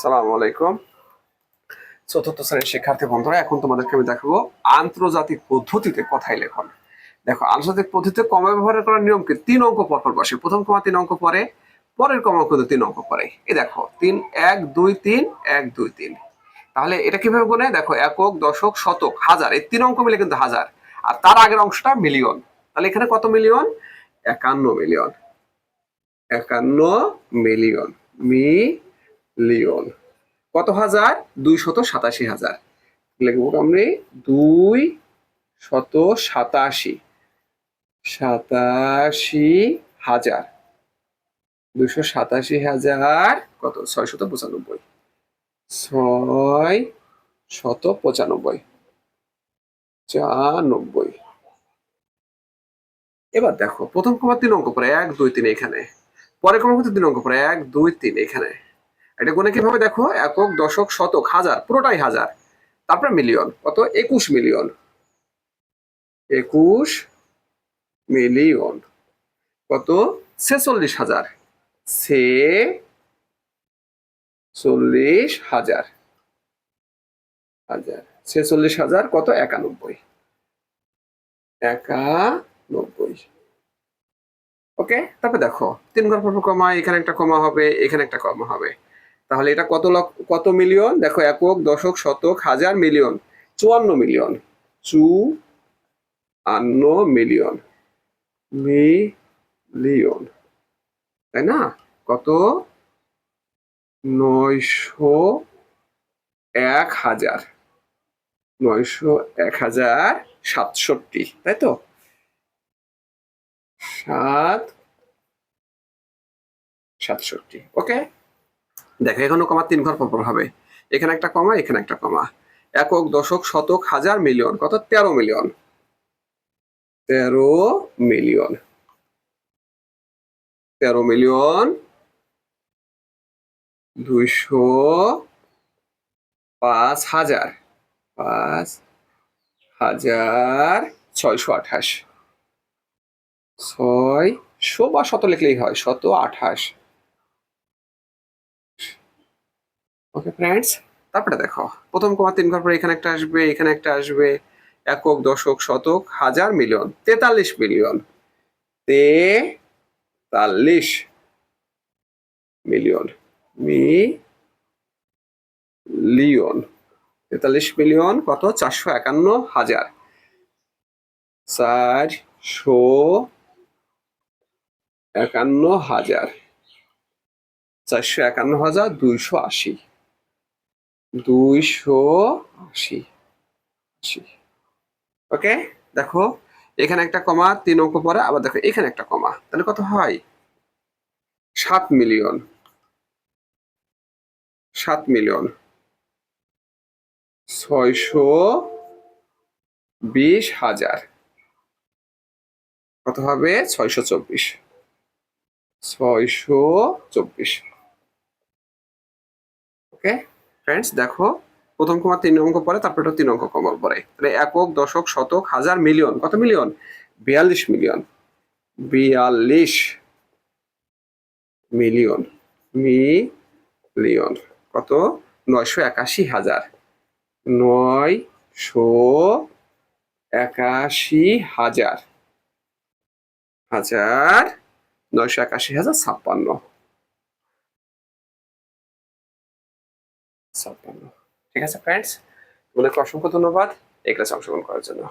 আসসালামু আলাইকুম। চতুর্থ শ্রেণীর শিক্ষার্থী বন্ধুরা, এখন তোমাদেরকে আমি দেখাবো আন্তর্জাতিক পদ্ধতিতে কথাই লেখন। দেখো, আন্তর্জাতিক পদ্ধতিতে কমা ব্যবহার করার নিয়ম কি? 3 অঙ্ক পরপর বসে। প্রথম কমা 3 অঙ্ক পরে, পরের কমা কিন্তু 3 অঙ্ক পরে। এই দেখো 3 1 2 3 1 2 3। তাহলে এটা কিভাবে গুনে? দেখো, একক, দশক, শতক, হাজার, এই 3 অঙ্ক মিলে কিন্তু হাজার, আর তার আগের অংশটা মিলিয়ন। তাহলে এখানে কত মিলিয়ন? 51 মিলিয়ন। 51 million million. কত হাজার? 287,000। লিখবো আমরা 287,000। 287,000 কত? 695। 695 95। এবার দেখো, প্রথম কমা 3 অঙ্ক পরে 1 2 3 এখানে, পরের কমা কিন্তু 3 অঙ্ক পরে 1 2 3 এখানে। এটা গুনে কিভাবে? দেখো, একক, দশক, শতক, হাজার, পুরোটাই হাজার, তারপরে মিলিয়ন। কত? 21 মিলিয়ন। 21 মিলিয়ন। কত? 46,000। 46,000। 46,000 কত? 91। 91। ওকে, তারপর দেখো 3 ঘর পর কমা, এখানে একটা কমা হবে, এখানে একটা কমা হবে। তাহলে এটা কত কত মিলিয়ন? দেখো, একক, দশক, শতক, হাজার, মিলিয়ন। 54 মিলিয়ন। 54 million million. তাই না? কত? 901,000। 901,067। তাই তো? 67। ওকে, দেখো এখানে কমা 3 ঘর পর হবে। এখানে একটা কমা, এখানে একটা কমা। একক, দশক, শতক, হাজার, মিলিয়ন। কত? 13 মিলিয়ন। 13 মিলিয়ন। 13 মিলিয়ন 205,000। 5,628। 600 বা শত লিখলেই হয়, 128। ওকে ফ্রেন্ডস, তারপরে দেখো প্রথম কমা 3 ঘর পরে এখানে একটা আসবে, এখানে একটা আসবে। একক, দশক, শতক, হাজার, million. 43 million. 43 million million. 43 million কত? 451,000। 451,000। 451,000 280। 280। ওকে, দেখো এখানে একটা কমা 3 অঙ্ক পরে, আবার দেখো এখানে একটা কমা, তাহলে কত হয়? 7 মিলিয়ন। 7 মিলিয়ন 620,000। কত হবে? 624। 624। ওকে ফ্রেন্ডস, দেখো প্রথম কমা 3 অঙ্ক পরে, তারপর 3 অঙ্ক কমা পরে। তাহলে একক, দশক, শতক, হাজার, মিলিয়ন। কত মিলিয়ন? 42 মিলিয়ন। 42 million million. কত? 981,000। 981,000। 981,056। 56। ঠিক আছে ফ্রেন্ডস, তোমাদেরকে অসংখ্য ধন্যবাদ এই ক্লাসে অংশগ্রহণ করার জন্য।